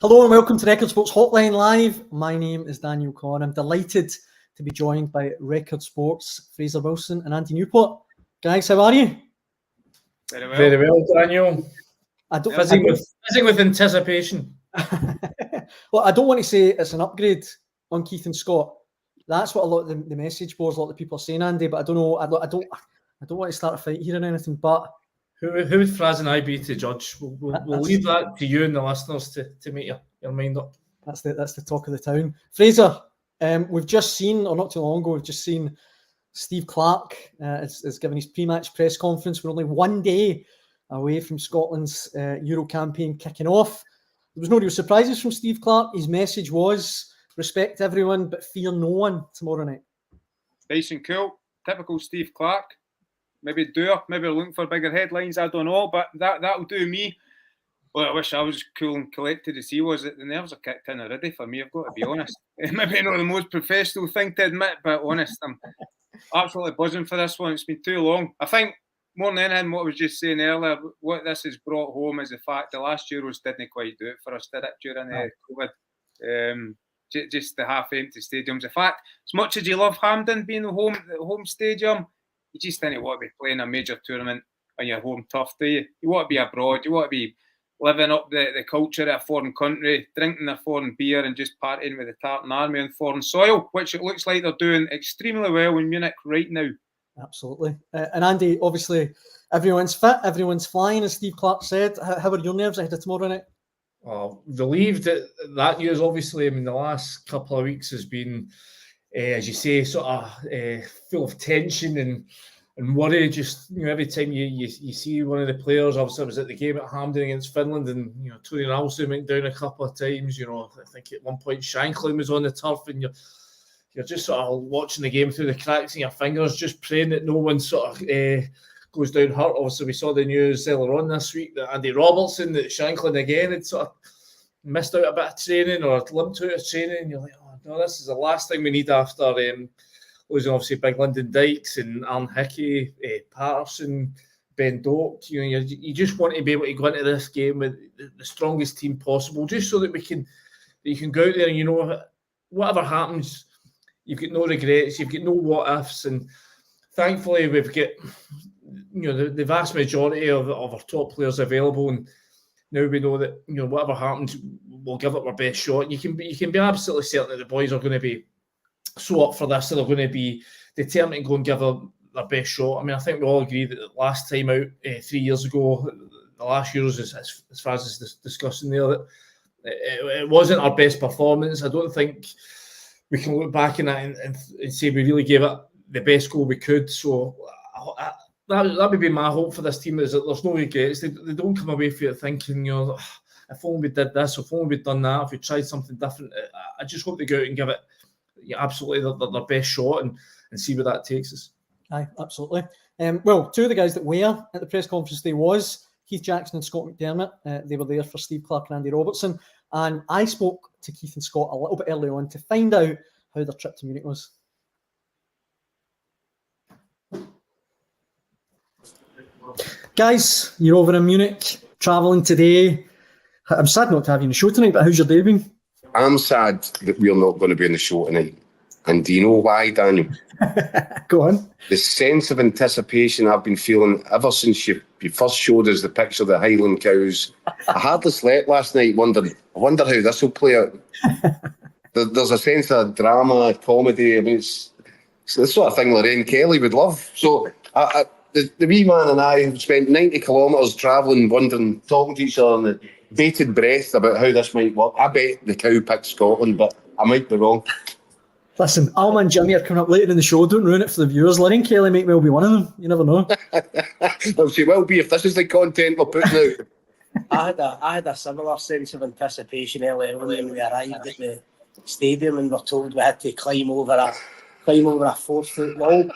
Hello and welcome to Record Sports Hotline Live. My name is Daniel Conn. I'm delighted to be joined by Record Sports Fraser Wilson and Andy Newport. Guys, how are you? Very well, Daniel. Fizzing with anticipation. Well, I don't want to say it's an upgrade on Keith and Scott. That's what a lot of the message boards, a lot of people are saying, Andy. But I don't know. I don't want to start a fight here or anything. But who would Fraz and I be to judge? We'll leave that to you and the listeners to make your mind up. That's the talk of the town. Fraser, we've just seen, or not too long ago, we've just seen Steve Clarke is giving his pre-match press conference. We're only one day away from Scotland's Euro campaign kicking off. There was no real surprises from Steve Clarke. His message was respect everyone but fear no one tomorrow night. Nice and cool. Typical Steve Clarke. Maybe maybe looking for bigger headlines, I don't know, but that'll do me. Well, I wish I was cool and collected as he was. The nerves are kicked in already for me, I've got to be honest. Maybe not the most professional thing to admit, but honest, I'm absolutely buzzing for this one. It's been too long. I think more than anything, what I was just saying earlier, what this has brought home is the fact the last Euros didn't quite do it for us, did it, during COVID? Just the half-empty stadiums. The fact, as much as you love Hampden being the home stadium, you just didn't want to be playing a major tournament on your home turf, do you? You want to be abroad. You want to be living up the culture of a foreign country, drinking a foreign beer and just partying with the Tartan Army on foreign soil, which it looks like they're doing extremely well in Munich right now. Absolutely. And Andy, obviously, everyone's fit, everyone's flying, as Steve Clarke said. How are your nerves ahead of tomorrow night? Well, relieved that news, obviously. I mean, the last couple of weeks has been, as you say, sort of full of tension and worry. Just, every time you see one of the players. Obviously, I was at the game at Hampden against Finland, and Tony Ralston went down a couple of times. I think at one point Shankland was on the turf, and you're just sort of watching the game through the cracks in your fingers, just praying that no one sort of goes down hurt. Obviously, we saw the news earlier on this week that Andy Robertson, that Shankland again had sort of missed out a bit of training or limped out of training. And you're like, oh no, this is the last thing we need after losing obviously Big Lyndon Dykes and Aaron Hickey, Patterson, Ben Doak. You just want to be able to go into this game with the strongest team possible, just so that you can go out there and whatever happens, you've got no regrets, you've got no what ifs, and thankfully we've got the vast majority of our top players available, and now we know that whatever happens, we'll give it our best shot. You can be absolutely certain that the boys are going to be so up for this, and they're going to be determined to go and give their best shot. I mean, I think we all agree that the last time out 3 years ago, the last Euros, as far as is discussing there, that it wasn't our best performance. I don't think we can look back in that and say we really gave it the best goal we could. So that would be my hope for this team, is that there's no regrets. They don't come away from it thinking, if only we did this, if only we'd done that, if we tried something different. I just hope they go out and give it absolutely their best shot and see where that takes us. Aye, absolutely. Well, two of the guys that were at the press conference today was Keith Jackson and Scott McDermott. They were there for Steve Clarke and Andy Robertson. And I spoke to Keith and Scott a little bit early on to find out how their trip to Munich was. Guys, you're over in Munich, travelling today. I'm sad not to have you on the show tonight, but how's your day been? I'm sad that we're not going to be on the show tonight. And do you know why, Daniel? Go on. The sense of anticipation I've been feeling ever since you first showed us the picture of the Highland Cows. I hardly slept last night wondering, I wonder how this will play out. There's a sense of drama, comedy. I mean, it's the sort of thing Lorraine Kelly would love. So the wee man and I have spent 90 kilometres travelling, wondering, talking to each other in bated breath about how this might work. I bet the Cow picked Scotland, but I might be wrong. Listen, Alma and Jimmy are coming up later in the show. Don't ruin it for the viewers. Lorraine Kelly might well be one of them. You never know. Well, she will be if this is the content we're putting out. I had a similar sense of anticipation earlier on when we arrived at the stadium and were told we had to climb over a 4-foot wall.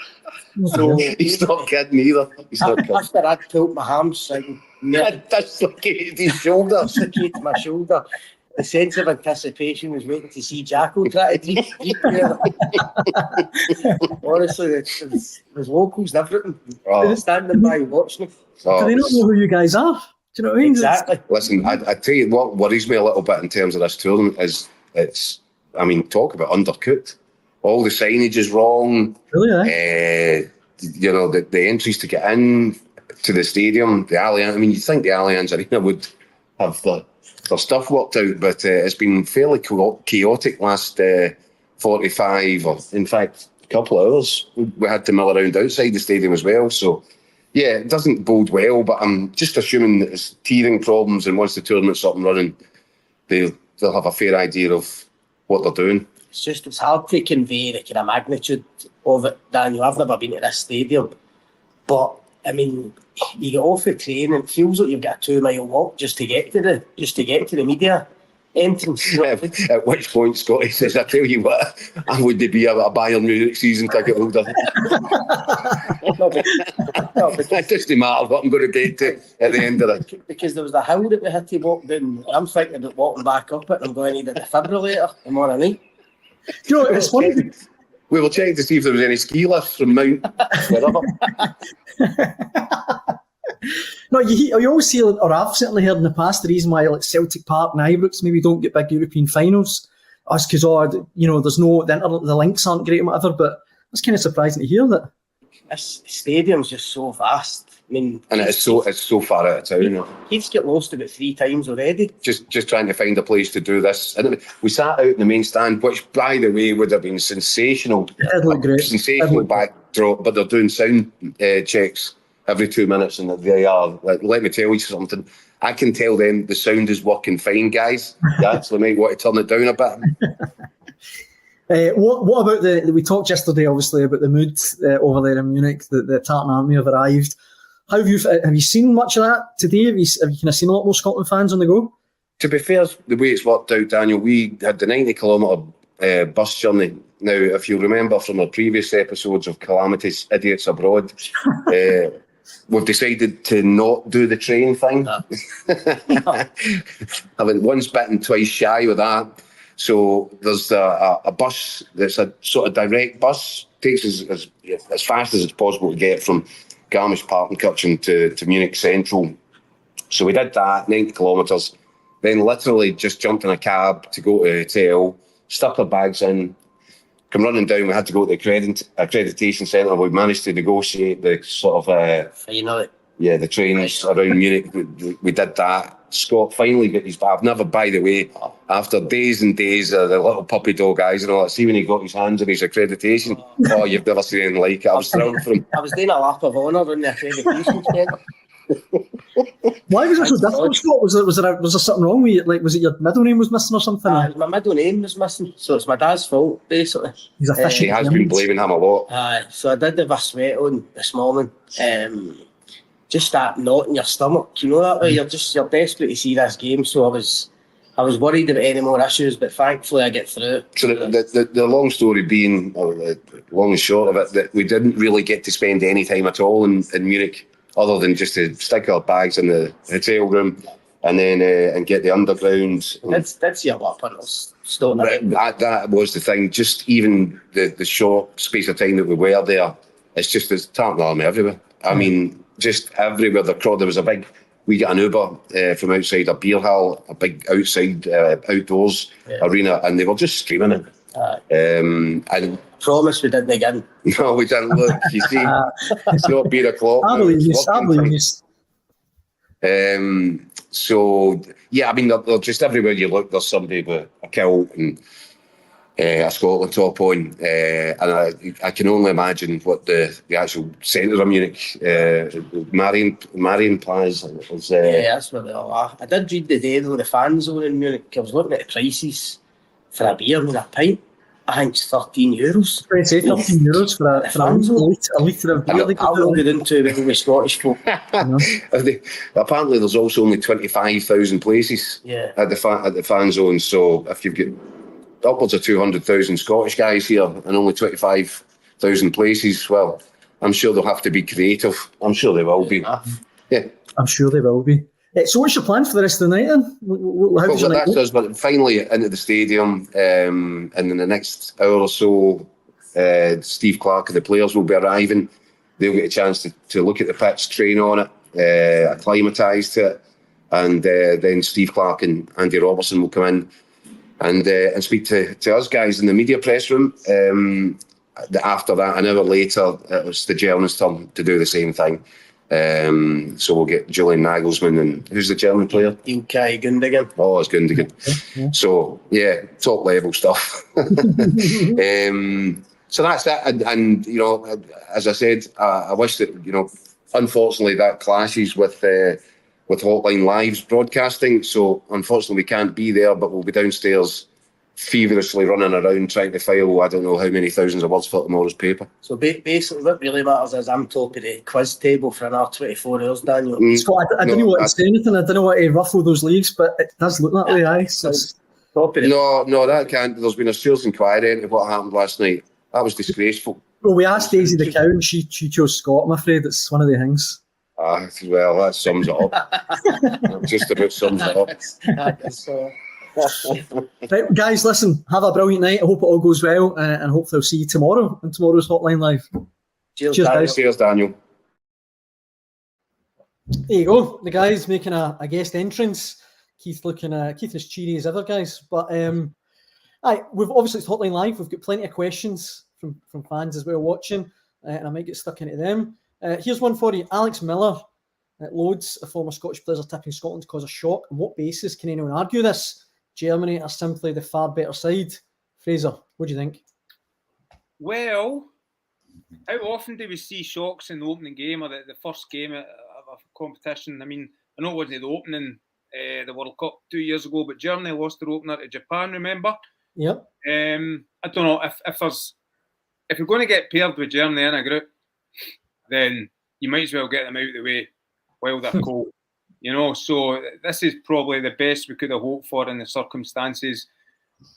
So he's not kidding either. After I'd pulled my hamstring, I dislocated his shoulder. Dislocated my shoulder. The sense of anticipation was waiting to see Jacko try to deep there. Honestly, there's locals and everything. They're standing by watching them. Do they not know who you guys are? Do you know what I mean? Exactly. Listen, I tell you what worries me a little bit in terms of this tournament is talk about undercooked. All the signage is wrong. Really, eh? The entries to get in to the stadium, the Allianz. I mean, you'd think the Allianz Arena would have their stuff worked out, but it's been fairly chaotic last 45, or in fact, a couple of hours. We had to mill around outside the stadium as well. So, yeah, it doesn't bode well, but I'm just assuming that it's teething problems, and once the tournament's up and running, they'll have a fair idea of what they're doing. It's hard to convey the kind of magnitude of it, Daniel. I've never been to this stadium, but I mean, you get off the train and it feels like you've got a 2-mile walk just to get to the media entrance. At which point Scotty says, "I tell you what, I would be a Bayern Munich season ticket holder." It doesn't matter what I'm going to get to at the end of it. Because there was a hill that we had to walk down. I'm thinking about walking back up it, and I'm going to need a defibrillator tomorrow night. You know, it's funny. We were checking to see if there was any ski lifts from Mount wherever. No, you always see, or I've certainly heard in the past, the reason why like Celtic Park and Ibrox maybe don't get big European finals is because there's no the links aren't great and whatever. But it's kind of surprising to hear that. This stadium's just so vast. I mean, and it's so far out of town. He's got lost about 3 times already. Just trying to find a place to do this. And we sat out in the main stand, which, by the way, would have been sensational. It looked great. Sensational backdrop, but they're doing sound checks every 2 minutes, and they are. Like, let me tell you something. I can tell them the sound is working fine, guys. You actually might want to turn it down a bit. What about we talked yesterday, obviously, about the mood over there in Munich. The Tartan Army have arrived. Have you seen much of that today? Have you kind of seen a lot more Scotland fans on the go? To be fair, the way it's worked out, Daniel, we had the 90-kilometre bus journey. Now, if you remember from our previous episodes of Calamitous Idiots Abroad, we've decided to not do the train thing. I went once bitten, twice shy with that. So there's a bus that's a sort of direct bus, takes us as fast as it's possible to get from Garmisch-Partenkirchen to Munich Central. So we did that, 90 kilometres, then literally just jumped in a cab to go to a hotel, stuck our bags in, come running down. We had to go to the accreditation centre. We managed to negotiate the sort of the trains around Munich. We did that. Scott finally got his. I've never, by the way, after days and days of the little puppy dog eyes and all that, see when he got his hands on his accreditation, you've never seen anything like it. I was thrilled for him. I was doing a lap of honour in the accreditation centre. Why was it so difficult, Scott? Was there something wrong with you? Like, was it your middle name was missing or something? My middle name was missing, so it's my dad's fault, basically. He's he has been blaming him a lot. So I did have a sweat on this morning. Just that knot in your stomach, you know that way. You're desperate to see this game. So I was worried about any more issues, but thankfully I get through. So the long story being, or the long and short of it, that we didn't really get to spend any time at all in Munich, other than just to stick our bags in the hotel room and then and get the underground. That's your weapon. That was the thing. Just even the short space of time that we were there, it's just there's Tartan Army everywhere. I mean, just everywhere. There was we got an Uber from outside a beer hall, a big outside outdoors arena, and they were just screaming it. And promise we didn't again. No, we didn't. Look, you see, it's not beer o'clock. I believe you. So yeah, I mean, they're just everywhere you look. There's somebody with a kilt and a Scotland top on, and I can only imagine what the actual centre of Munich, Marienplatz is. That's where they all are. I did read the day though the fans over in Munich. I was looking at the prices for a beer with a pint. I think it's €13. €13 for a litre of beer. I'll not get into it with Scottish folk. Apparently, there's also only 25,000 places at the fan zone. So if you've got upwards of 200,000 Scottish guys here and only 25,000 places, well, I'm sure they'll have to be creative. I'm sure they will be. Yeah, I'm sure they will be. So what's your plan for the rest of the night then? But finally into the stadium, and in the next hour or so, Steve Clarke and the players will be arriving. They'll get a chance to look at the pitch, train on it, acclimatise to it, and then Steve Clarke and Andy Robertson will come in and speak to us guys in the media press room. After that, an hour later, it was the Germans' turn to do the same thing. So we'll get Julian Nagelsmann and who's the German player? Ilkay Gundogan. Oh, it's Gundogan. Yeah. So yeah, top level stuff. So that's that. And you know, as I said, I wish that, you know, unfortunately that clashes with Hotline Live's broadcasting. So unfortunately we can't be there, but we'll be downstairs feverishly running around trying to file I don't know how many thousands of words for tomorrow's paper. So basically what really matters is I'm top of the quiz table for another 24 hours, Daniel. Scott, I don't know what to say anything. I don't know what to ruffle those leaves, but it does look that way, aye. So Top of it. No, that can't. There's been a serious inquiry into what happened last night. That was disgraceful. well, we asked Daisy the cow and she chose Scott, I'm afraid. It's one of the things. Well, that sums it up. Just about sums it up. Right, guys, listen, have a brilliant night. I hope it all goes well, and hopefully I'll see you tomorrow on tomorrow's Hotline Live. Cheers, Cheers, Daniel. guys. Cheers, Daniel. There you go. The guys making a guest entrance. Keith as cheery as ever, guys. But we've obviously, it's Hotline Live. We've got plenty of questions from fans as well watching, and I might get stuck into them. Here's one for you. Alex Miller at Loads, a former Scottish players are tipping Scotland to cause a shock. On what basis can anyone argue this? Germany are simply the far better side. Fraser, what do you think? Well, how often do we see shocks in the opening game or the first game of a competition? I mean, I know it wasn't the opening, the World Cup 2 years ago, but Germany lost their opener to Japan, remember? Yep. I don't know, if you're going to get paired with Germany in a group, then you might as well get them out of the way while they're cold. You know, so this is probably the best we could have hoped for in the circumstances.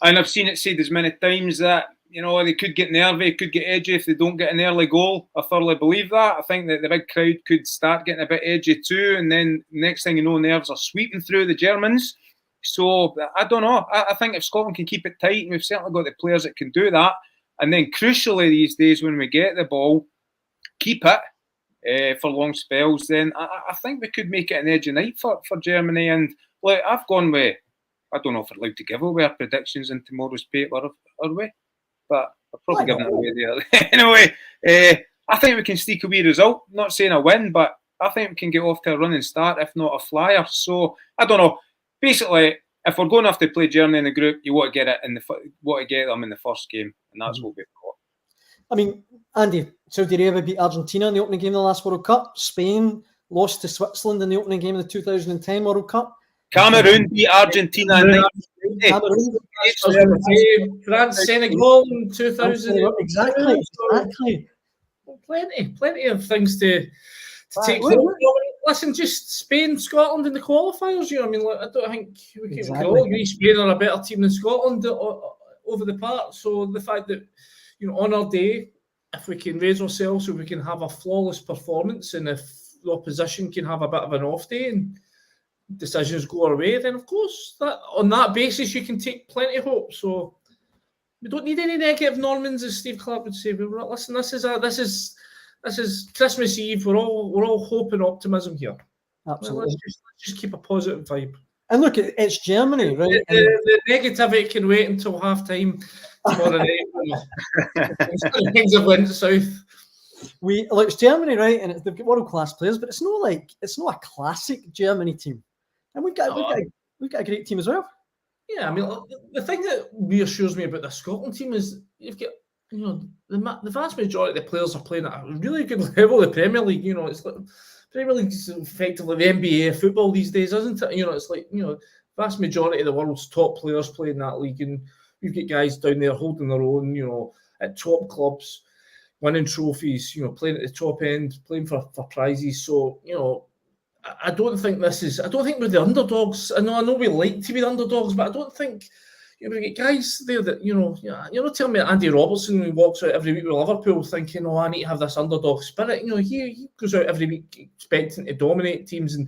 And I've seen it said as many times that, you know, they could get nervy, could get edgy if they don't get an early goal. I thoroughly believe that. I think that the big crowd could start getting a bit edgy too. And then next thing you know, nerves are sweeping through the Germans. So I don't know. I think if Scotland can keep it tight, and we've certainly got the players that can do that. And then crucially these days when we get the ball, keep it. For long spells, then I think we could make it an edgy night for Germany. And like I've gone with, I don't know if we're allowed to give away our predictions in tomorrow's paper, are we? But I've probably given it away there. Anyway, I think we can sneak a wee result. Not saying a win, but I think we can get off to a running start, if not a flyer. So I don't know. Basically, if we're going to have to play Germany in the group, you want to get them in the first game, and that's what we've got. I mean, Andy, Saudi Arabia beat Argentina in the opening game of the last World Cup. Spain lost to Switzerland in the opening game of the 2010 World Cup. Cameroon beat Argentina in 1980. France, Senegal in 2000. Exactly. Plenty of things to take. Listen, just Spain, Scotland in the qualifiers. You know, I mean, I don't think we can all agree Spain are a better team than Scotland over the part. So the fact that, you know, on our day, if we can raise ourselves so we can have a flawless performance, and if the opposition can have a bit of an off day and decisions go our way, then of course that on that basis you can take plenty of hope. So we don't need any negative Normans, as Steve Clarke would say. Listen, this is Christmas Eve. We're all hope and optimism here. Absolutely. Let's just keep a positive vibe. And look, it's Germany, right? The negativity can wait until half time tomorrow night. Things have went south. It's Germany, right? And they've got world-class players, but it's not a classic Germany team. And we've got a great team as well. Yeah, I mean, the thing that reassures me about the Scotland team is you've got, you know, the vast majority of the players are playing at a really good level. The Premier League, you know, it's like Premier League is effectively the NBA of football these days, isn't it? You know, it's like, you know, vast majority of the world's top players play in that league, and we've got guys down there holding their own, you know, at top clubs, winning trophies, you know, playing at the top end, playing for prizes. So, you know, I don't think we're the underdogs. I know we like to be the underdogs, but I don't think, you know, we get guys there that, you know, you're not telling me Andy Robertson, who walks out every week with Liverpool thinking, oh, I need to have this underdog spirit. You know, he goes out every week expecting to dominate teams and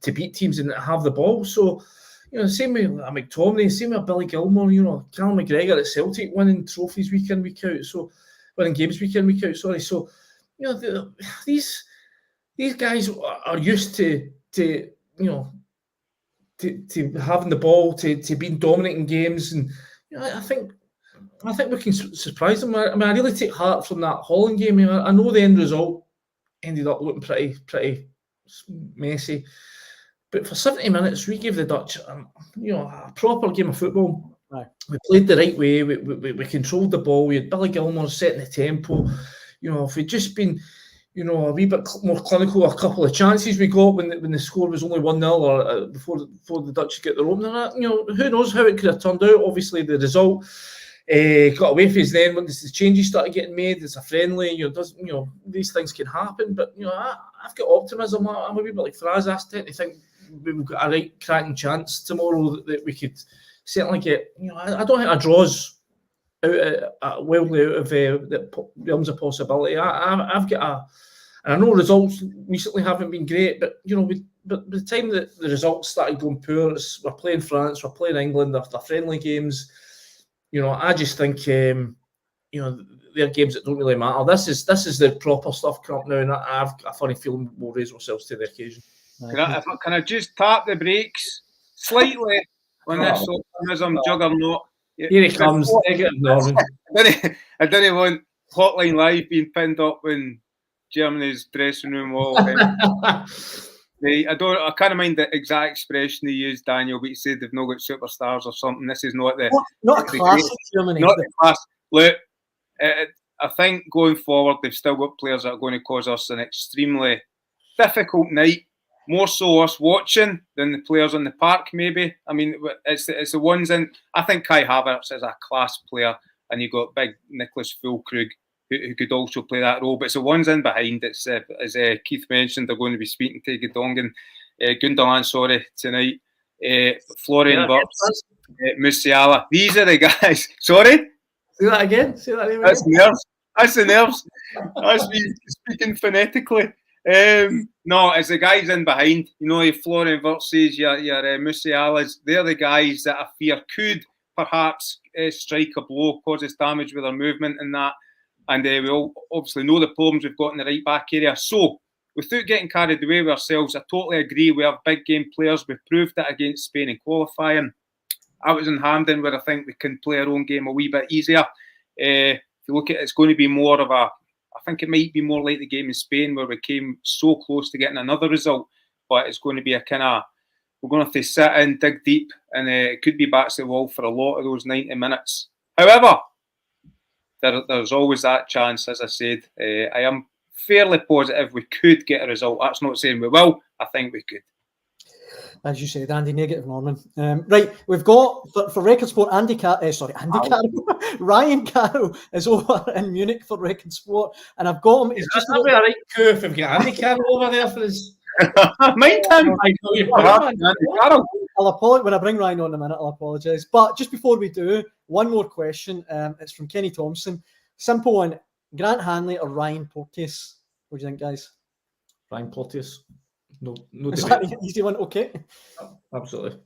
to beat teams and have the ball. So, you know, same with McDermott, same with Billy Gilmore, you know, Callum McGregor at Celtic winning trophies week in, week out. So, winning games week in, week out, sorry. So, you know, these guys are used to, you know, to having the ball, to being dominant in games, and I think we can surprise them. I really take heart from that Holland game. I know the end result ended up looking pretty messy, but for 70 minutes we gave the Dutch a proper game of football. Right. We played the right way. We controlled the ball. We had Billy Gilmour setting the tempo. If we'd just been a wee bit more clinical, a couple of chances we got when the score was only 1-0 or before the Dutch get their opener, who knows how it could have turned out. Obviously the result got away from us then when the changes started getting made. It's a friendly, these things can happen, but I've got optimism. I'm a wee bit like Fraz. I tend to think we've got a right cracking chance tomorrow that we could certainly get. I don't think a draw's wildly out of the realms of possibility. I've got and I know results recently haven't been great, but but by the time that the results started going poor, we're playing France, we're playing England, they're friendly games. I just think they're games that don't really matter. This is the proper stuff coming up now, and I've a funny feeling we'll raise ourselves to the occasion. Can I just tap the brakes slightly on this optimism juggernaut? Here he comes. I didn't want Hotline Live being pinned up in Germany's dressing room wall. I can't mind the exact expression he used, Daniel, but he said they've not got superstars or something. This is not a classic Germany. Not the class. Look, I think going forward they've still got players that are going to cause us an extremely difficult night. More so us watching than the players on the park, maybe. I mean, it's the ones in. I think Kai Havertz is a class player, and you've got big Nicholas Füllkrug who could also play that role. But it's the ones in behind. It's as Keith mentioned, they're going to be speaking to Gundogan, tonight. Florian Wirtz, Musiala. These are the guys. Sorry. Say that again. Say that again. That's nerves. That's the nerves. That's me speaking phonetically. No, it's the guys in behind. Your Florian Wirtz's, your Musiala's. They're the guys that I fear could perhaps strike a blow, cause us damage with their movement and that. And we all obviously know the problems we've got in the right back area. So, without getting carried away with ourselves, I totally agree. We have big game players. We've proved that against Spain in qualifying. I was in Hampden where I think we can play our own game a wee bit easier. If you look at it, it's going to be more of I think it might be more like the game in Spain where we came so close to getting another result. But it's going to be we're going to have to sit in, dig deep, and it could be back to the wall for a lot of those 90 minutes. However, there's always that chance, as I said. I am fairly positive we could get a result. That's not saying we will. I think we could. As you said, Andy, negative Norman. Right, we've got for Record Sport, Ryan Carroll is over in Munich for Record Sport, and I've got him. It's just a right coup if we've got Andy Carroll over there for us. Mind him. I'll apologize when I bring Ryan on in a minute. I'll apologise. But just before we do, one more question. It's from Kenny Thompson. Simple one: Grant Hanley or Ryan Porteous? What do you think, guys? Ryan Porteous. No is debate. that an easy one? Okay. Absolutely.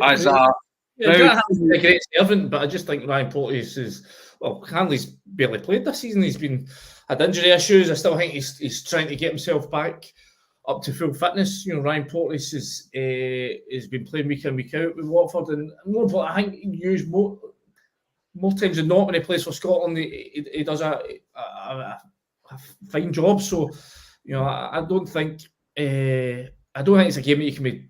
As Grant Hanley's a great servant, but I just think Ryan Porteous is. Well, Hanley's barely played this season. He's had injury issues. I still think he's trying to get himself back up to full fitness. Ryan Porteous has been playing week in, week out with Watford, and more important, I think he used more times than not when he plays for Scotland. He does a fine job. So, I don't think it's a game that you can be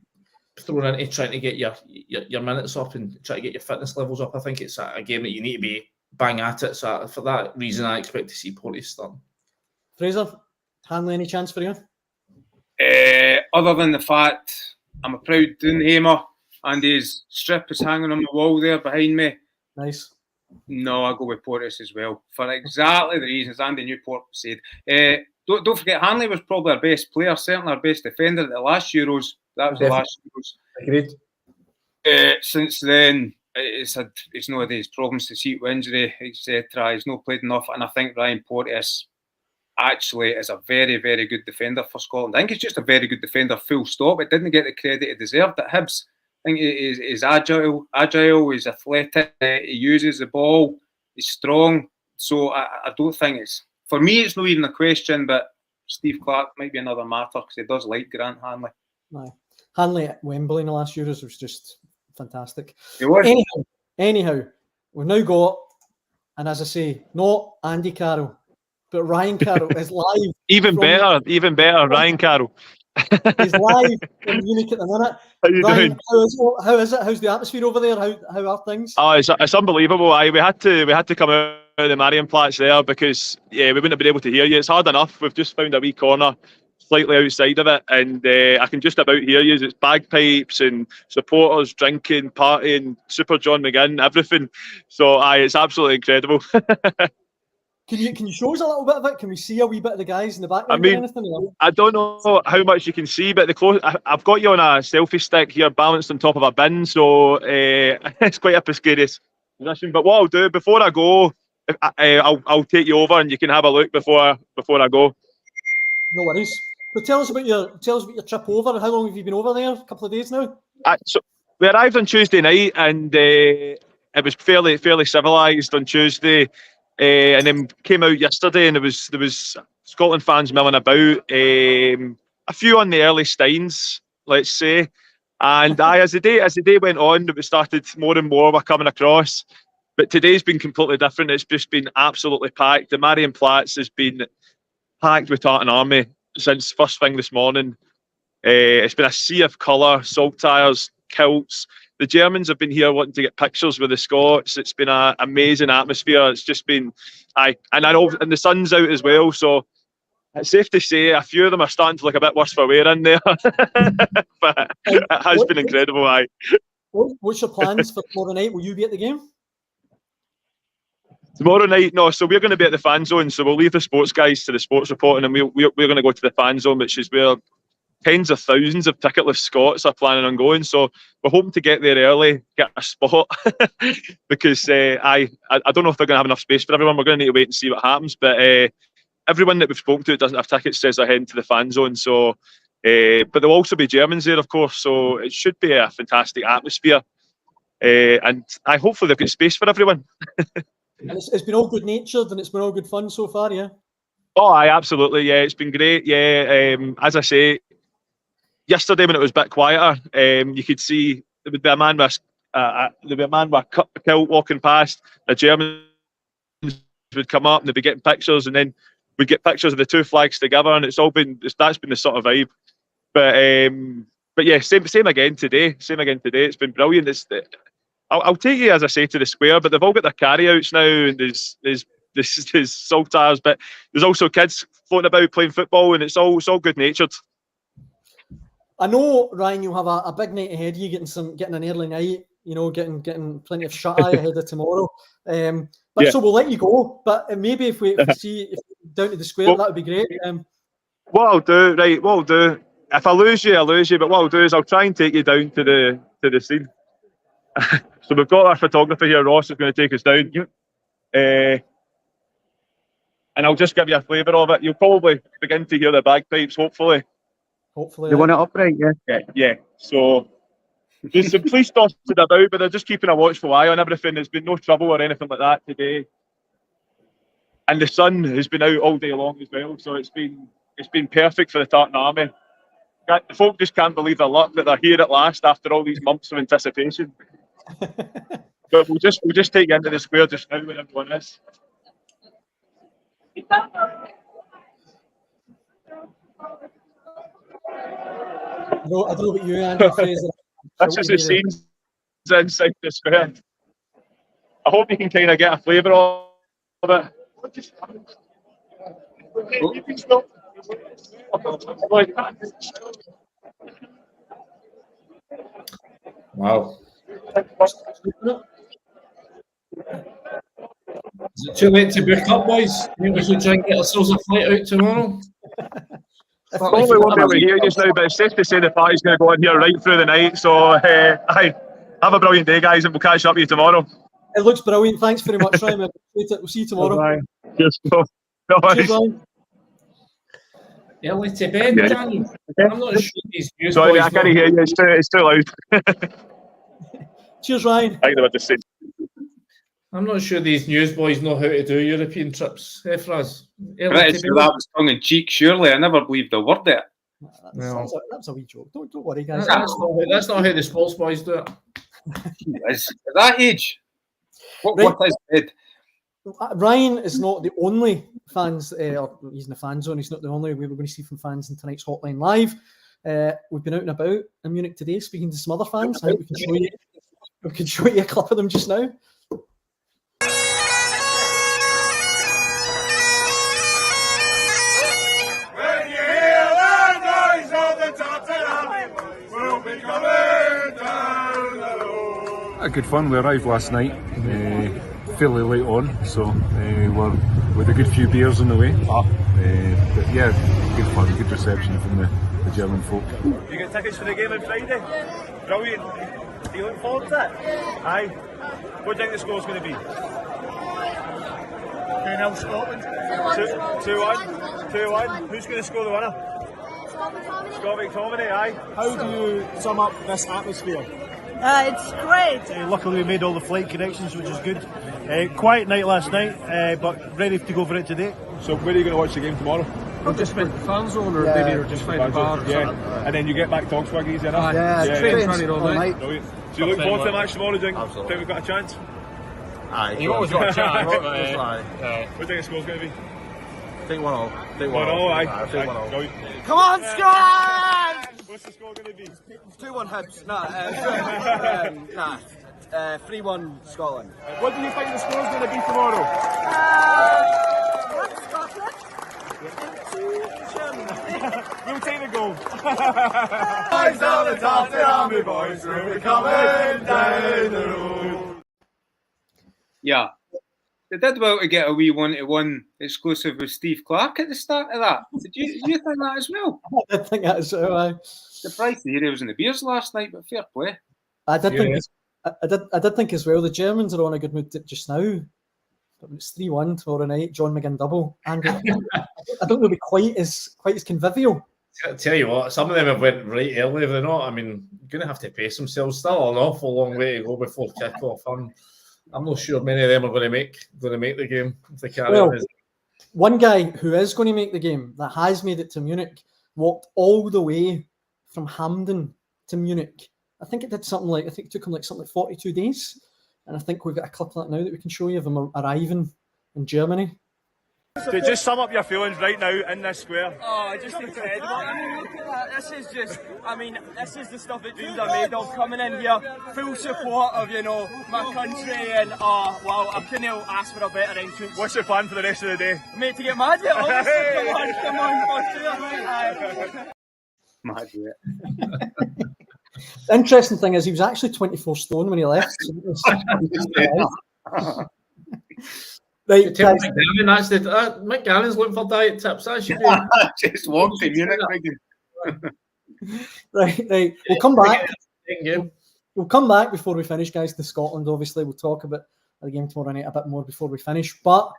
thrown into trying to get your minutes up and try to get your fitness levels up. I think it's a game that you need to be bang at it. So for that reason, I expect to see Porteous starting. Fraser, Hanley, any chance for you? Other than the fact I'm a proud Dunhamer and his strip is hanging on the wall there behind me. Nice. No, I'll go with Porteous as well for exactly the reasons Andy Newport said. Don't forget, Hanley was probably our best player, certainly our best defender at the last Euros. That was the last Euros. Agreed. Since then, he's not had his problems to see with injury, etc. He's not played enough, and I think Ryan Porteous actually is a very, very good defender for Scotland. I think he's just a very good defender, full stop. It didn't get the credit he deserved at Hibs. I think he's agile, he's athletic, he uses the ball, he's strong. So I don't think for me, it's not even a question, but Steve Clarke might be another matter because he does like Grant Hanley. Aye. Hanley at Wembley in the last Euros was just fantastic. It was. Anyhow, we've now got, and as I say, not Andy Carroll, but Ryan Carroll is live. Even better, Ryan Carroll. He's live in Munich at the minute. How you Ryan, doing? how is it? How's the atmosphere over there? How are things? Oh, it's unbelievable. We had to come out of the Marienplatz there because we wouldn't have been able to hear you. It's hard enough. We've just found a wee corner slightly outside of it, and I can just about hear you. It's bagpipes and supporters drinking, partying, Super John McGinn, everything. So it's absolutely incredible. Can you show us a little bit of it? Can we see a wee bit of the guys in the background? I mean, or anything? I don't know how much you can see, but I've got you on a selfie stick here, balanced on top of a bin, so it's quite a precarious position. But what I'll do before I go, I'll take you over and you can have a look before I go. No worries. So tell us about your trip over. How long have you been over there? A couple of days now. So we arrived on Tuesday night, and it was fairly civilised on Tuesday. And then came out yesterday, and there was Scotland fans milling about, a few on the early steins, let's say. And as the day went on, it started more and more were coming across. But today's been completely different. It's just been absolutely packed. The Marienplatz has been packed with Tartan Army since first thing this morning. It's been a sea of colour, saltires, kilts. The Germans have been here wanting to get pictures with the Scots. It's been an amazing atmosphere. It's just been, and I know, and the sun's out as well, so it's safe to say a few of them are starting to look a bit worse for wear in there. But it has been incredible. What's your plans for tomorrow night? Will you be at the game? Tomorrow night, no. So we're going to be at the fan zone. So we'll leave the sports guys to the sports reporting, and we're going to go to the fan zone, which is where tens of thousands of ticketless Scots are planning on going. So we're hoping to get there early, get a spot, because I don't know if they're going to have enough space for everyone. We're going to need to wait and see what happens. But everyone that we've spoken to that doesn't have tickets says they're heading to the fan zone. So, but there'll also be Germans there, of course. So it should be a fantastic atmosphere. And hopefully they've got space for everyone. And it's been all good natured and it's been all good fun so far, yeah? Oh, absolutely, yeah. It's been great, yeah. As I say, yesterday when it was a bit quieter, you could see there would be a man with a kilt walking past. The Germans would come up and they'd be getting pictures, and then we'd get pictures of the two flags together, and that's been the sort of vibe. But yeah, same again today. It's been brilliant. I'll take you, as I say, to the square, but they've all got their carryouts now, and there's saltires, but there's also kids floating about playing football, and it's all good natured. I know, Ryan, you'll have a big night ahead of you, getting an early night, getting plenty of shut eye ahead of tomorrow. But yeah. So we'll let you go. But maybe if we see down to the square, that would be great. What I'll do, if I lose you, I lose you. But what I'll do is I'll try and take you down to the scene. So we've got our photographer here, Ross, is going to take us down. And I'll just give you a flavour of it. You'll probably begin to hear the bagpipes, hopefully. You want it upright, yeah? Yeah. So there's some police dotted about, but they're just keeping a watchful eye on everything. There's been no trouble or anything like that today. And the sun has been out all day long as well, so it's been perfect for the Tartan Army. The folk just can't believe their luck that they're here at last after all these months of anticipation. But we'll just take you into the square just now where everyone is. I don't know what you, Andrew Fraser. This is the scenes inside the square. I hope you can kind of get a flavour of it. Wow. Is it too late to book up, boys? Maybe we should try and get ourselves a flight out tomorrow. Probably won't be able to hear you just now, but it's safe to say the party's going to go on here right through the night. So, have a brilliant day, guys, and we'll catch up with you tomorrow. It looks brilliant. Thanks very much, Ryan. We'll see you tomorrow. Bye. Cheers. No Cheers, Ryan. Early to bed, Danny. I'm not sure these news Sorry, boys I can't hear you. It's too loud. Cheers, Ryan. I think they were just saying. I'm not sure these news boys know how to do European trips. Fraz. That was tongue in cheek, surely. I never believed a word of it. That was a wee joke. Don't worry, guys. That's not how the sports boys do it. At that age, what is it? Ryan is not the only fans, or he's in the fan zone. He's not the only we were going to see from fans in tonight's Hotline Live. We've been out and about in Munich today, speaking to some other fans. I think we can show you a clip of them just now. When you hear the noise of the Tartan Army, we'll be coming down the road. Good fun. We arrived last night, fairly late on, so we're with a good few beers on the way. But yeah, good fun, good reception from the German folk. You get tickets for the game on Friday? Brilliant. Are you looking forward to it? Aye. What do you think the score's going to be? 2-0 Scotland. 2-1. 2-1. Who's going to score the winner? Scott McDermott, aye. How do you sum up this atmosphere? It's great. Luckily we made all the flight connections, which is good. Quiet night last night, but ready to go for it today. So where are you going to watch the game tomorrow? We'll just spend the fan zone, or maybe we'll just find a bar. Yeah, and then you get back to Oxford easy enough. Train all night. Brilliant. So you look forward to the match tomorrow, think we've got a chance? Aye. You've always got a chance. What What do you think the score's going to be? I think 1-0. 1-0, aye. Come on, Scotland! What's the score going to be? 2-1 Hibs. 3-1 Scotland. What do you think the score's going to be tomorrow? Scotland? We'll take the goal. Boys of the Tartan Army, boys, we'll be coming down the road. Yeah. They did well to get a wee 1-to-1 exclusive with Steve Clark at the start of that. Did you think that as well? I did think that as well. Surprised to hear he was in the beers last night, but fair play. I did think as well. The Germans are on a good mood just now. But it's 3-1 tomorrow night. John McGinn double, and I don't know, be quite as convivial. I tell you what, some of them have went right early. They're not. I mean, going to have to pace themselves. Still an awful long way to go before kick-off. I'm not sure many of them are going to make the game if they carry on. One guy who is going to make the game, that has made it to Munich, walked all the way from Hamden to Munich. I think it took him something like 42 days. And I think we've got a clip of that now that we can show you of him arriving in Germany. So just sum up your feelings right now in this square. Oh, just incredible. I mean, look at that. This is the stuff that dreams are made of. Coming in here, full support of, my country, and wow, I couldn't ask for a better entrance. What's your plan for the rest of the day? Mate, to get mad yet, obviously. Come on. Mad yet. The interesting thing is he was actually 24 stone when he left. Right, guys. Mick Gannon's looking for diet tips. That should be just walked to Munich. Right. We'll come back. We'll come back before we finish, guys, to Scotland. Obviously, we'll talk about the game tomorrow night a bit more before we finish. But I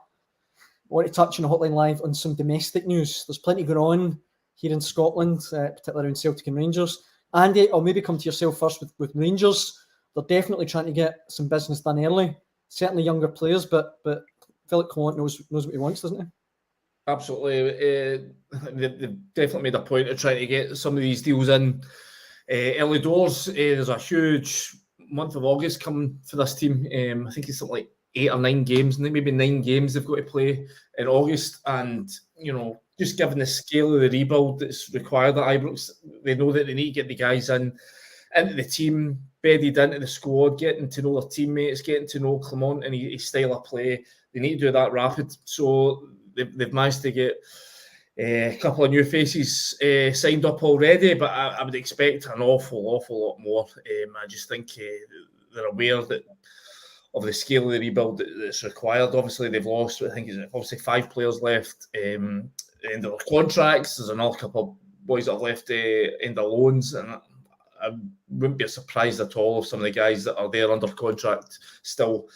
want to touch on the Hotline Live on some domestic news. There's plenty going on here in Scotland, particularly around Celtic and Rangers. Andy, I'll maybe come to yourself first with Rangers. They're definitely trying to get some business done early. Certainly younger players, but Philip Clement knows what he wants, doesn't he? Absolutely. They've definitely made a point of trying to get some of these deals in early doors. There's a huge month of August coming for this team. I think it's something like 8 or 9 games, maybe 9 games they've got to play in August. And, just given the scale of the rebuild that's required at Ibrox, they know that they need to get the guys into the team, bedded into the squad, getting to know their teammates, getting to know Clement and his style of play. They need to do that rapid. So they've managed to get a couple of new faces signed up already, but I would expect an awful lot more. I just think they're aware of the scale of the rebuild that's required. Obviously, they've lost, I think, obviously 5 players left end of their contracts. There's another couple of boys that have left end of loans, and I wouldn't be surprised at all if some of the guys that are there under contract still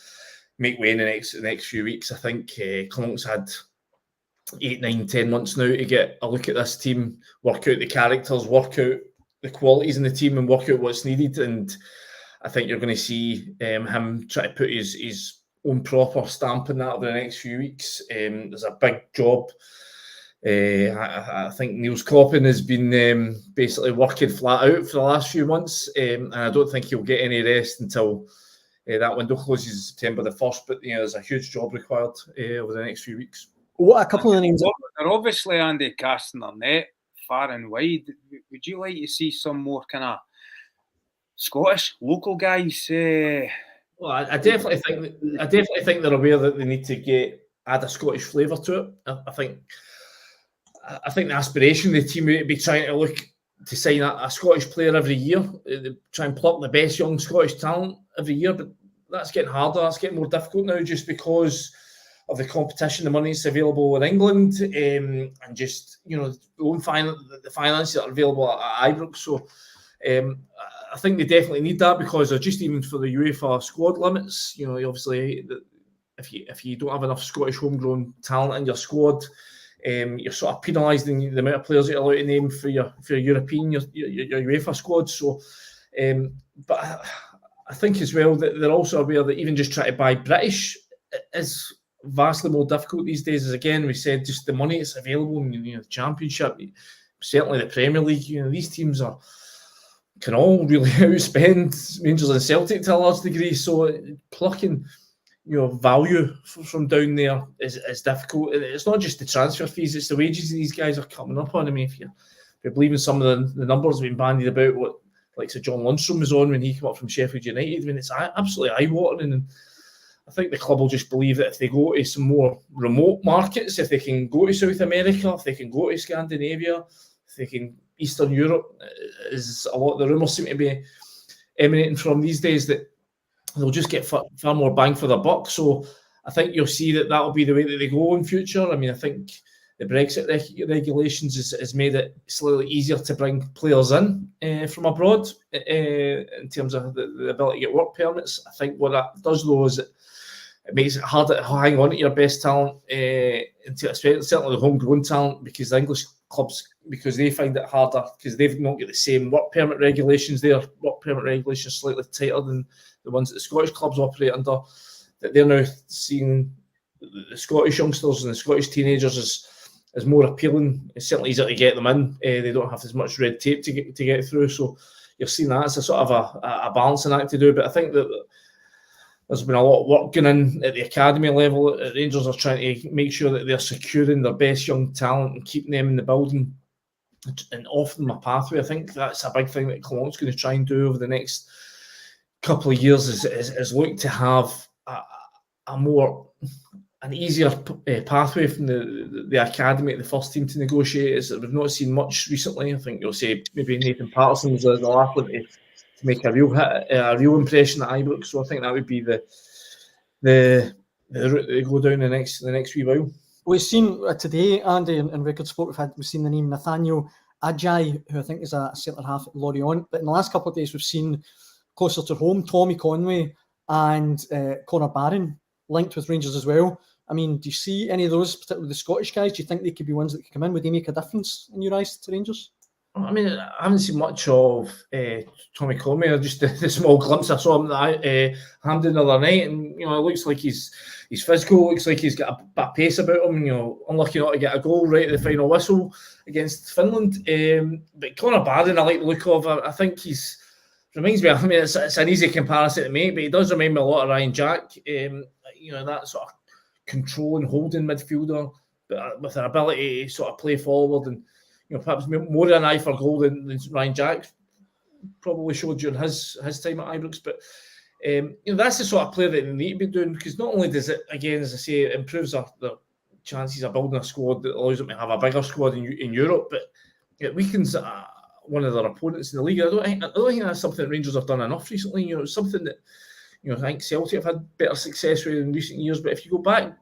make way in the next few weeks. I think Clement's had 8, 9, 10 months now to get a look at this team, work out the characters, work out the qualities in the team, and work out what's needed. And I think you're going to see him try to put his own proper stamp on that over the next few weeks. There's a big job I think Niels Coppin has been basically working flat out for the last few months, and I don't think he'll get any rest until that window closes September the 1st. But there's a huge job required over the next few weeks. What a couple of names. They're obviously, Andy, casting their net far and wide. Would you like to see some more kind of Scottish local guys? Well, I definitely think they're aware that they need to add a Scottish flavour to it. I think the aspiration of the team would be trying to look to sign a Scottish player every year. They try and pluck the best young Scottish talent every year, but that's getting harder. That's getting more difficult now, just because of the competition, the money that's available in England, and just the finances that are available at Ibrox. So I think they definitely need that, because they're just even for the UEFA squad limits. Obviously, if you don't have enough Scottish homegrown talent in your squad, you're sort of penalising the amount of players that you're allowed to name for your European, your UEFA squad. So, but I think as well that they're also aware that even just trying to buy British is vastly more difficult these days. As again we said, just the money that's available in the Championship, certainly the Premier League. These teams can all really outspend Rangers and Celtic to a large degree. So plucking value from down there is difficult. It's not just the transfer fees; it's the wages these guys are coming up on. I mean, if you believe in some of the numbers have been bandied about, what like so John Lundstrom was on when he came up from Sheffield United. I mean, it's absolutely eye-watering, and I think the club will just believe that if they go to some more remote markets, if they can go to South America, if they can go to Scandinavia, if they can Eastern Europe, is a lot of the rumours seem to be emanating from these days, that they'll just get far more bang for their buck. So I think you'll see that will be the way that they go in future. I mean, I think the Brexit regulations has made it slightly easier to bring players in from abroad in terms of the ability to get work permits. I think what that does, though, is it makes it harder to hang on to your best talent, certainly the homegrown talent, because the English clubs, because they find it harder because they've not got the same work permit regulations. Their work permit regulations are slightly tighter than the ones that the Scottish clubs operate under. That they're now seeing the Scottish youngsters and the Scottish teenagers as more appealing. It's certainly easier to get them in. They don't have as much red tape to get through. So you're seeing that as a sort of a balancing act to do. But I think that there's been a lot of work going in at the academy level. Rangers are trying to make sure that they're securing their best young talent and keeping them in the building and offering them a pathway. I think that's a big thing that Cologne going to try and do over the next couple of years is look to have an easier pathway from the academy at the first team to negotiate. We've not seen much recently. I think you'll say maybe Nathan Patterson's the last one to make a real impression at Ibrox. So I think that would be the route they go down the next wee while. We've seen today, Andy, in Record Sport, we've seen the name Nathaniel Ajayi, who I think is a centre half at Lorient. But in the last couple of days, we've seen closer to home Tommy Conway and Connor Barron linked with Rangers as well. I mean, do you see any of those, particularly the Scottish guys? Do you think they could be ones that could come in? Would they make a difference in your eyes to Rangers? I mean, I haven't seen much of Tommy Conway, or just the small glimpse I saw him at Hampden the other night, and it looks like he's physical, looks like he's got a bit of pace about him. Unlucky not to get a goal right at the final whistle against Finland. But Connor Barron, I like the look of. I think reminds me. I mean, it's an easy comparison to make, but he does remind me a lot of Ryan Jack. That sort of controlling, holding midfielder, but with an ability to sort of play forward and. Perhaps more an eye for goal than Ryan Jack probably showed during his time at Ibrox. But that's the sort of player that they need to be doing, because not only does it, again, as I say, it improves their chances of building a squad that allows them to have a bigger squad in Europe, but it weakens one of their opponents in the league. I don't think that's something that Rangers have done enough recently. It's something that I think Celtic have had better success with in recent years. But if you go back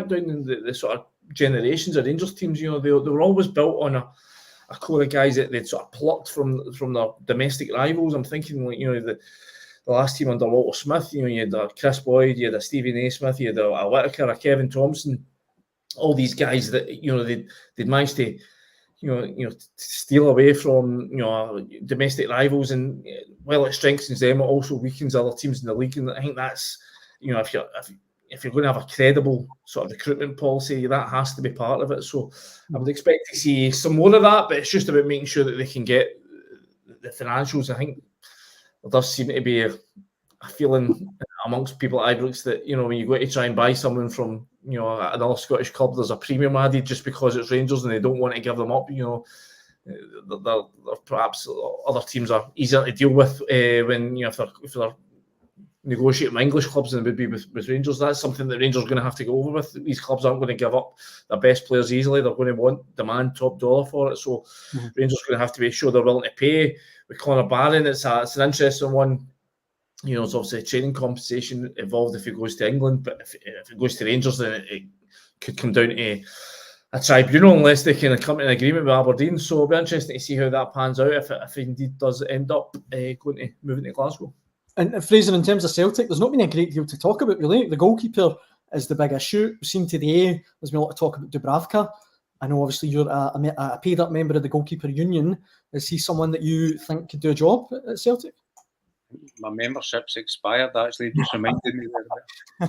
down in the sort of generations of Rangers teams, they were always built on a core of guys that they'd sort of plucked from their domestic rivals. I'm thinking the last team under Walter Smith, you had Chris Boyd, you had a Stevie Naismith, you had a Whittaker, a Kevin Thompson, all these guys that they'd managed to steal away from domestic rivals, and while it strengthens them, it also weakens other teams in the league. And I think that's if you're going to have a credible sort of recruitment policy, that has to be part of it. So I would expect to see some more of that, but it's just about making sure that they can get the financials. I think there does seem to be a feeling amongst people at Ibrox that, you know, when you go to try and buy someone from, you know, another Scottish club, there's a premium added just because it's Rangers and they don't want to give them up. You know, perhaps other teams are easier to deal with when, you know, if they're negotiating with English clubs than it would be with Rangers. That's something that Rangers are going to have to go over with. These clubs aren't going to give up their best players easily. They're going to demand top dollar for it. So Rangers are going to have to be sure they're willing to pay. With Conor Barron, it's an interesting one. You know, it's obviously a training compensation involved if he goes to England, but if it goes to Rangers, then it could come down to a tribunal unless they can come to an agreement with Aberdeen. So it'll be interesting to see how that pans out if it indeed does end up moving to Glasgow. And Fraser, in terms of Celtic, there's not been a great deal to talk about, really. The goalkeeper is the big issue. We've seen today there's been a lot of talk about Dubravka. I know, obviously, you're a paid-up member of the goalkeeper union. Is he someone that you think could do a job at Celtic? My membership's expired, actually, just reminded me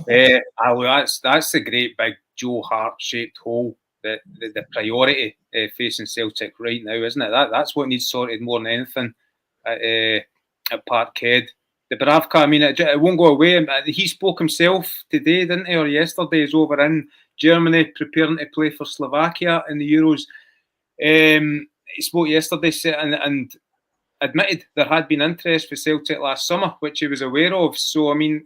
there. That's the great big Joe Hart-shaped hole, the priority facing Celtic right now, isn't it? That's what needs sorted more than anything at Parkhead. The Dubravka, I mean, it won't go away. He spoke himself today, didn't he, or yesterday? He's over in Germany preparing to play for Slovakia in the Euros. He spoke yesterday and admitted there had been interest for Celtic last summer, which he was aware of. So, I mean,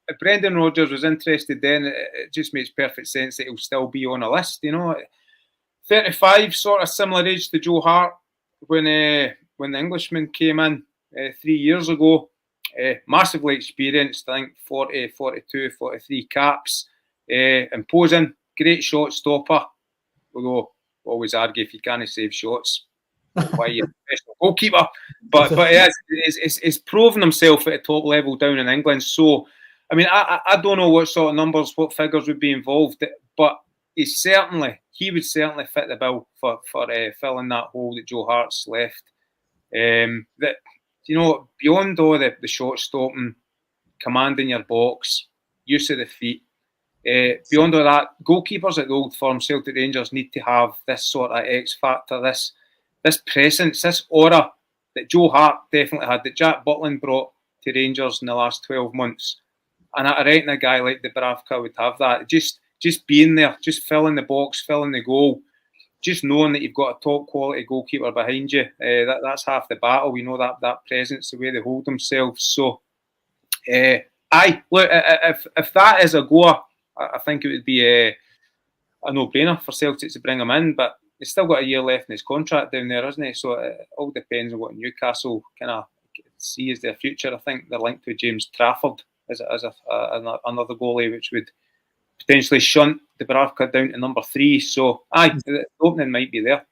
if Brendan Rodgers was interested then, it just makes perfect sense that he'll still be on a list, you know. 35, sort of similar age to Joe Hart when the Englishman came in 3 years ago. Massively experienced, I think 40, 42, 43 caps. Imposing, great shot stopper. Although, always argue if you can't save shots, why you're a professional goalkeeper. But it's proven himself at a top level down in England. So, I mean, I don't know what sort of numbers, what figures would be involved, but he would certainly fit the bill for filling that hole that Joe Hart's left. That, you know, beyond all the shot stopping, commanding your box, use of the feet, beyond all that, goalkeepers at the Old Firm, Celtic Rangers, need to have this sort of X factor, this presence, this aura that Joe Hart definitely had, that Jack Butland brought to Rangers in the last 12 months. And I reckon a guy like Dubravka would have that. Just being there, just filling the box, filling the goal, just knowing that you've got a top quality goalkeeper behind you. That's half the battle. We know that presence, the way they hold themselves. So, look, if that is a goer, I think it would be a no-brainer for Celtic to bring him in. But he's still got a year left in his contract down there, isn't he? So it all depends on what Newcastle kind of see as their future. I think they're linked with James Trafford as another goalie, which would potentially shunt Dubravka down to number 3. So, the opening might be there.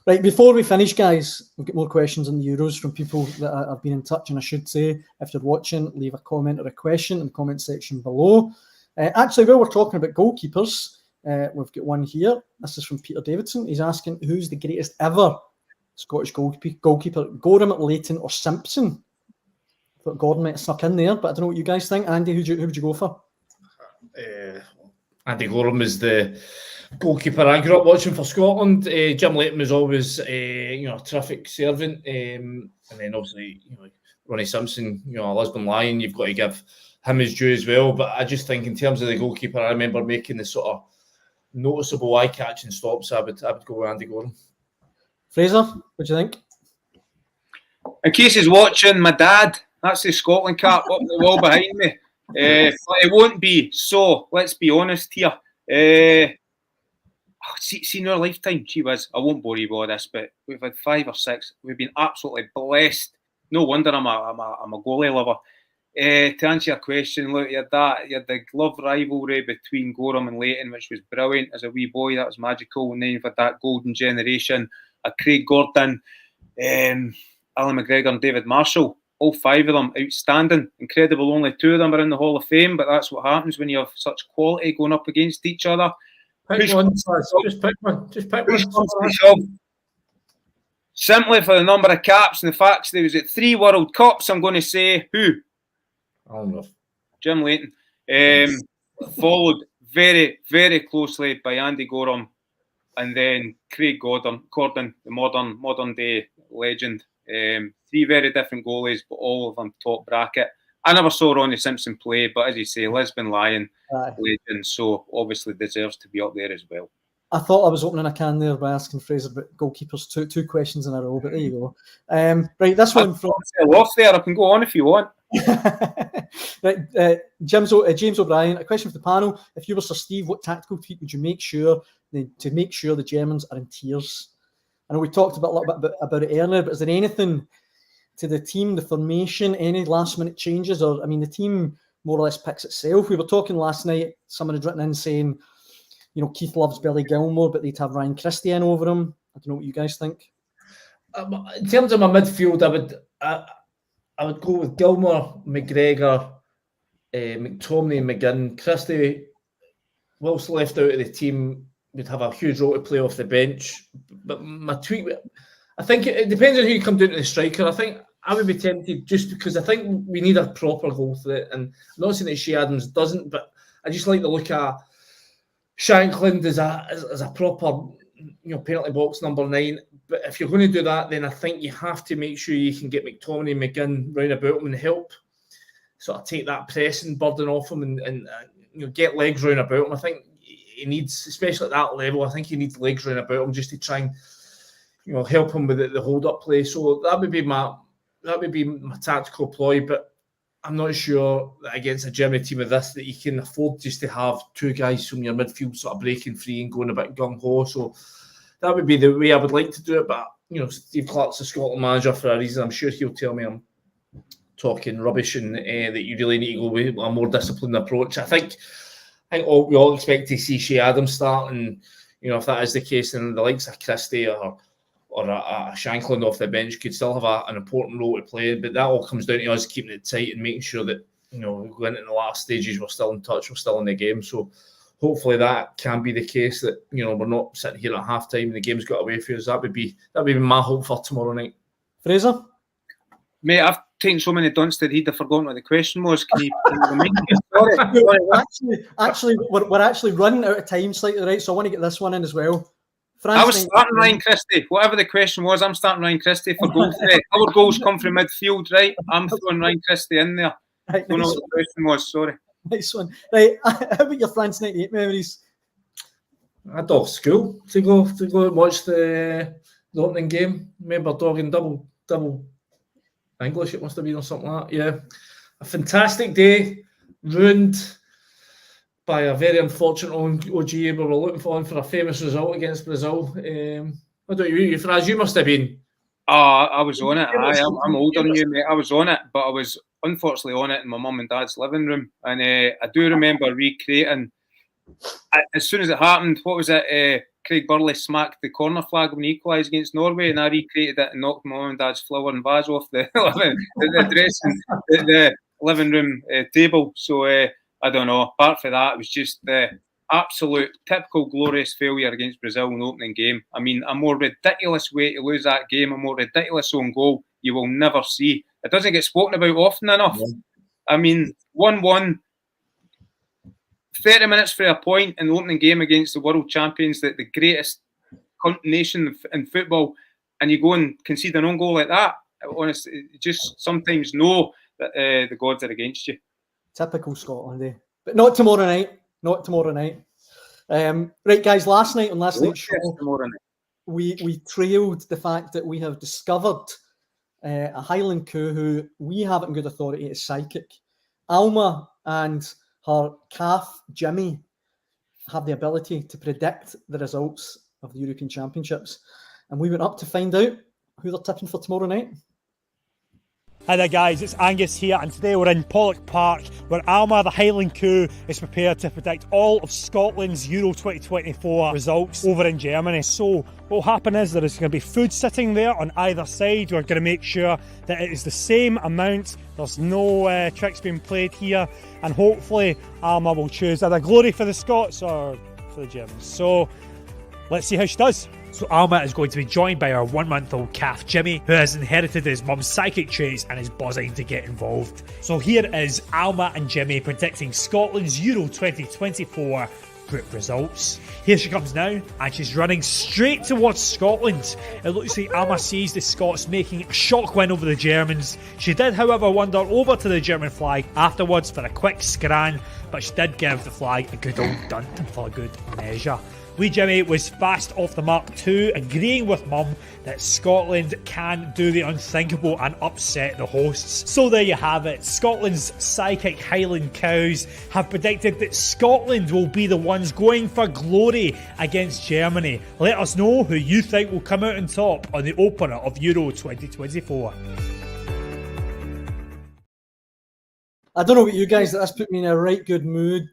Right, before we finish, guys, we've got more questions on the Euros from people that have been in touch. And I should say, if you're watching, leave a comment or a question in the comment section below. Actually, while we're talking about goalkeepers, we've got one here. This is from Peter Davidson. He's asking, who's the greatest ever Scottish goalkeeper? Gorham, Leighton or Simpson? I thought Gordon might have snuck in there, but I don't know what you guys think. Andy, who would you go for? Andy Gorham is the goalkeeper I grew up watching for Scotland. Jim Leighton was always a terrific servant, and then obviously Ronnie Simpson, a Lisbon Lion. You've got to give him his due as well. But I just think in terms of the goalkeeper, I remember making the sort of noticeable eye-catching stops. I would go with Andy Gorham. Fraser, what do you think? In case he's watching, my dad. That's the Scotland cap up the wall behind me. But it won't be. So let's be honest here. See, in our lifetime, gee whiz, I won't bore you with all this, but we've had 5 or 6. We've been absolutely blessed. No wonder I'm a goalie lover. To answer your question, look, you had the glove rivalry between Gorham and Leighton, which was brilliant as a wee boy. That was magical. And then you've had that golden generation of Craig Gordon, Alan McGregor and David Marshall. All 5 of them outstanding. Incredible, only 2 of them are in the Hall of Fame, but that's what happens when you have such quality going up against each other. Just pick one. Simply for the number of caps and the fact that he was at 3 World Cups, I'm going to say who? I don't know. Jim Leighton. followed very, very closely by Andy Gorham, and then Craig Gordon, the modern day legend. 3 very different goalies, but all of them top bracket. I never saw Ronnie Simpson play, but as you say, Lisbon Lion, legend, so obviously deserves to be up there as well. I thought I was opening a can there by asking Fraser about goalkeepers. Two questions in a row, but there you go. Right, this one from off there. I can go on if you want. Right, James O'Brien. A question for the panel: if you were Sir Steve, what tactical tweak would you make sure to make sure the Germans are in tears? I know we talked a little bit about it earlier, but is there anything to the team, the formation, any last minute changes, or I mean, the team more or less picks itself? We were talking last night. Someone had written in saying, you know, Keith loves Billy Gilmore, but they'd have Ryan Christie in over him. I don't know what you guys think. In terms of my midfield, I would go with Gilmore, McGregor, McTominay, McGinn. Christie, whilst left out of the team, would have a huge role to play off the bench. But my tweak, I think it depends on who you come down to the striker. I think I would be tempted just because I think we need a proper goal threat. And I'm not saying that Shea Adams doesn't, but I just like to look at Shankland as a proper, you know, penalty box number 9. But if you're going to do that, then I think you have to make sure you can get McTominay, McGinn round about him and help sort of take that pressing burden off him and you know, get legs round about him. I think he needs, especially at that level, I think he needs legs round about him just to try and, you know, help him with the hold up play. So that would be my tactical ploy. But I'm not sure that against a Germany team of this that you can afford just to have 2 guys from your midfield sort of breaking free and going a bit gung-ho. So that would be the way I would like to do it. But, you know, Steve Clarke's the Scotland manager for a reason. I'm sure he'll tell me I'm talking rubbish and that you really need to go with a more disciplined approach. I think we all expect to see Shea Adams start, and, you know, if that is the case, then the likes of Christie or a Shankland off the bench could still have an important role to play. But that all comes down to us keeping it tight and making sure that, you know, going into the last stages, we're still in touch, we're still in the game. So hopefully that can be the case, that, you know, we're not sitting here at half time and the game's got away from us. That would be my hope for tomorrow night. Fraser? Mate, I've taken so many dunts that he'd have forgotten what the question was. Can you remind me? Sorry. Actually, we're actually running out of time slightly, right? So I want to get this one in as well. I was starting Ryan Christie. Whatever the question was, I'm starting Ryan Christie for goal threat. Our goals come from midfield, right? I'm throwing Ryan Christie in there. Right, don't know what the question was, sorry. Nice one. Right, how about your France 98 memories? I dog school to go and watch the opening game. Remember dogging double English, it must have been, or something like that. Yeah. A fantastic day, ruined by a very unfortunate OG. We were looking for a famous result against Brazil. What about you, Fraz? You must have been. I was on it. I'm older than you, mate. I was on it, but I was unfortunately on it in my mum and dad's living room. And I do remember recreating, as soon as it happened, what was it? Craig Burley smacked the corner flag when he equalised against Norway, and I recreated it and knocked my mum and dad's flower and vase off the living room table. So I don't know. Apart from that, it was just the absolute typical glorious failure against Brazil in the opening game. I mean, a more ridiculous way to lose that game, a more ridiculous own goal you will never see. It doesn't get spoken about often enough. Yeah. I mean, 1-1, 30 minutes for a point in the opening game against the world champions, the greatest nation in football, and you go and concede an own goal like that. Honestly, just sometimes know that the gods are against you. Typical Scotland, eh? But not tomorrow night. Not tomorrow night. Right, guys, last night on last night's show, we trailed the fact that we have discovered a Highland Cow who we have in good authority is psychic. Alma and her calf, Jimmy, have the ability to predict the results of the European Championships. And we went up to find out who they're tipping for tomorrow night. Hi there guys, it's Angus here, and today we're in Pollock Park where Alma, the Highland Cow, is prepared to predict all of Scotland's Euro 2024 results over in Germany. So what will happen is there is going to be food sitting there on either side. We're going to make sure that it is the same amount. There's no tricks being played here, and hopefully Alma will choose either glory for the Scots or for the Germans. So let's see how she does. So Alma is going to be joined by our 1-month-old calf Jimmy, who has inherited his mum's psychic traits and is buzzing to get involved. So here is Alma and Jimmy predicting Scotland's Euro 2024 group results. Here she comes now, and she's running straight towards Scotland. It looks like Alma sees the Scots making a shock win over the Germans. She did, however, wander over to the German flag afterwards for a quick scran, but she did give the flag a good old dunt for good measure. Wee Jimmy was fast off the mark too, agreeing with Mum that Scotland can do the unthinkable and upset the hosts. So there you have it. Scotland's psychic Highland Cows have predicted that Scotland will be the ones going for glory against Germany. Let us know who you think will come out on top on the opener of Euro 2024. I don't know about you guys, that's put me in a right good mood.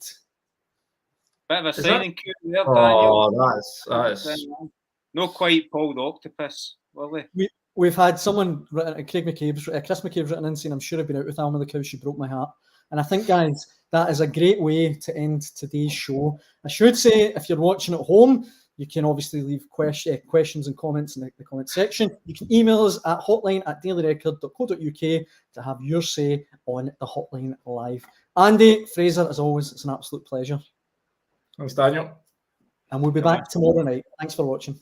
Bit of a signing queue there, Daniel. Oh, that's not quite Paul the Octopus, will they? We've had someone written, Chris McCabe's written in saying, I'm sure I've been out with Alma the Cow, she broke my heart. And I think, guys, that is a great way to end today's show. I should say, if you're watching at home, you can obviously leave questions and comments in the comment section. You can email us at hotline@dailyrecord.co.uk to have your say on the Hotline Live. Andy, Fraser, as always, it's an absolute pleasure. Thanks, Daniel. And we'll be back tomorrow night. Thanks for watching.